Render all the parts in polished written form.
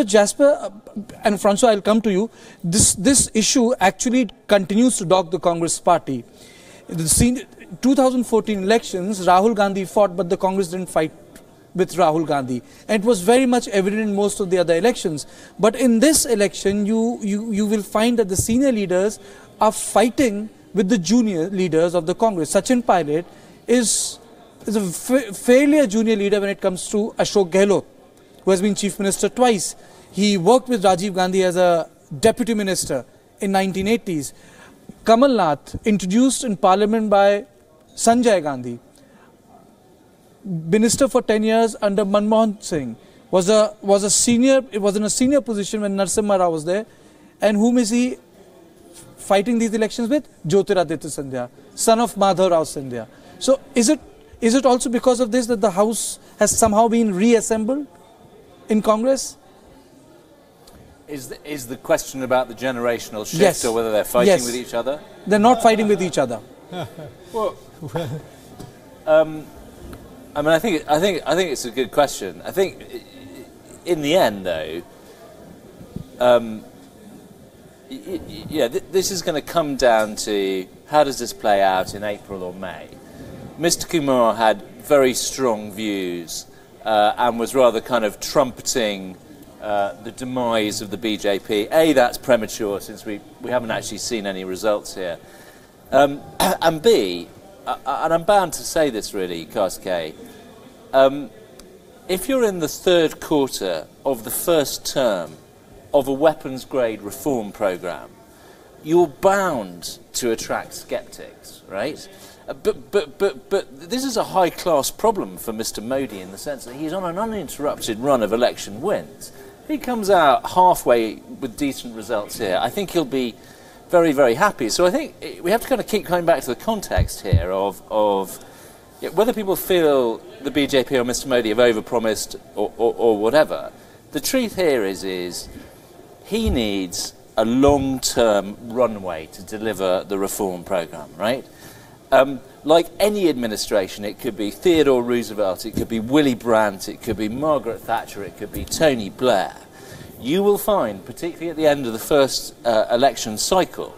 Jasper and Francois, I'll come to you. This issue actually continues to dog the Congress party. The 2014 elections, Rahul Gandhi fought, but the Congress didn't fight with Rahul Gandhi. And it was very much evident in most of the other elections. But in this election, you will find that the senior leaders are fighting with the junior leaders of the Congress. Sachin Pilot is a fairly a junior leader when it comes to Ashok Gehlot, who has been Chief Minister twice. He worked with Rajiv Gandhi as a Deputy Minister in 1980s. Kamal Nath, introduced in Parliament by Sanjay Gandhi, Minister for 10 years under Manmohan Singh, was in a senior position when Narasimha Rao was there. And whom is he fighting these elections with? Jyotiraditya Scindia, son of Madhav Rao Scindia. So is it also because of this that the House has somehow been reassembled in Congress? Is the question about the generational shift, yes, or whether they're fighting with each other? They're not fighting with each other. Well, I mean, I think it's a good question. I think, in the end, though, this is going to come down to how does this play out in April or May. Mr. Kumar had very strong views and was rather kind of trumpeting the demise of the BJP. A, that's premature since we haven't actually seen any results here. And B, and I'm bound to say this really, K, if you're in the third quarter of the first term of a weapons-grade reform programme, you're bound to attract sceptics, right? But this is a high-class problem for Mr. Modi in the sense that he's on an uninterrupted run of election wins. If he comes out halfway with decent results here, I think he'll be very, very happy. So I think we have to kind of keep coming back to the context here of whether people feel the BJP or Mr. Modi have overpromised or whatever. The truth here is he needs a long-term runway to deliver the reform programme, right? Like any administration, it could be Theodore Roosevelt, it could be Willy Brandt, it could be Margaret Thatcher, it could be Tony Blair. You will find, particularly at the end of the first election cycle,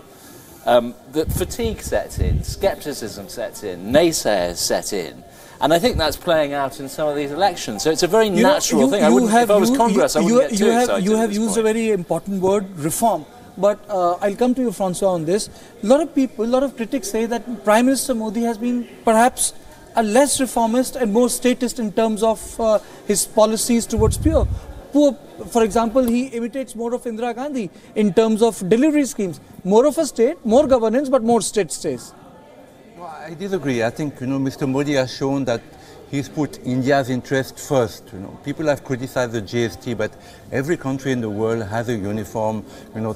that fatigue sets in, scepticism sets in, naysayers set in. And I think that's playing out in some of these elections. So it's a very natural thing. If I was Congress, I wouldn't get too excited. You have used a very important word, reform. But I'll come to you, Francois, on this. A lot of critics say that Prime Minister Modi has been perhaps a less reformist and more statist in terms of his policies towards poor. For example, he imitates more of Indira Gandhi in terms of delivery schemes. More of a state, more governance, but more state stays. Well, I disagree. I think, Mr. Modi has shown that he's put India's interest first. People have criticized the GST, but every country in the world has a uniform,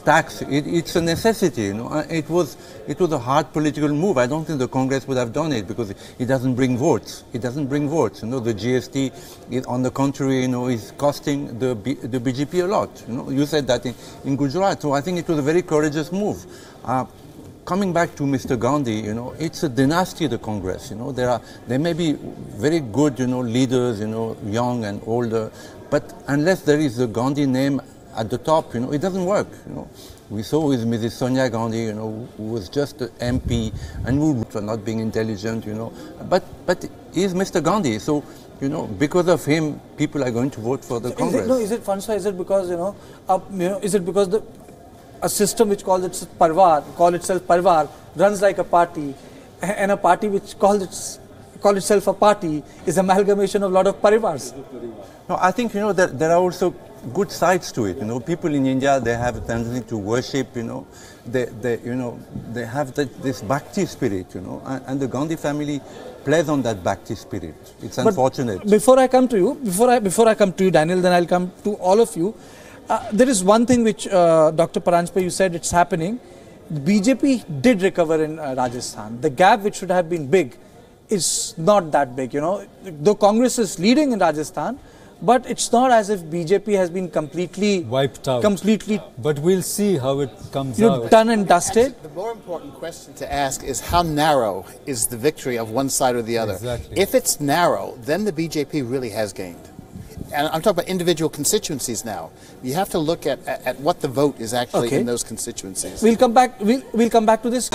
tax. It's a necessity. It was a hard political move. I don't think the Congress would have done it because it doesn't bring votes. It doesn't bring votes. The GST, on the contrary, is costing the BJP a lot. You said that in Gujarat. So I think it was a very courageous move. Coming back to Mr. Gandhi, it's a dynasty, the Congress. There may be very good, leaders, young and older, but unless there is the Gandhi name at the top, it doesn't work. We saw with Mrs. Sonia Gandhi, who was just an MP and who for not being intelligent, but he's Mr. Gandhi. So, because of him, people are going to vote for the Congress. Is it Francois? Is it because is it because a system which calls itself Parvar, runs like a party, and a party which calls itself a party is amalgamation of a lot of parivars? No, I think there are also good sides to it. People in India, they have a tendency to worship. They have this Bhakti spirit. And the Gandhi family plays on that Bhakti spirit. It's unfortunate. But before I come to you, Daniel, then I'll come to all of you. There is one thing which Dr. Paranjpe, you said it's happening. The BJP did recover in Rajasthan. The gap which should have been big is not that big. Though Congress is leading in Rajasthan, but it's not as if BJP has been completely wiped out. But we'll see how it comes out. Done and dusted. Actually, the more important question to ask is how narrow is the victory of one side or the other. Exactly. If it's narrow, then the BJP really has gained. and I'm talking about individual constituencies now. You have to look at what the vote is actually in those constituencies. We'll come back to this.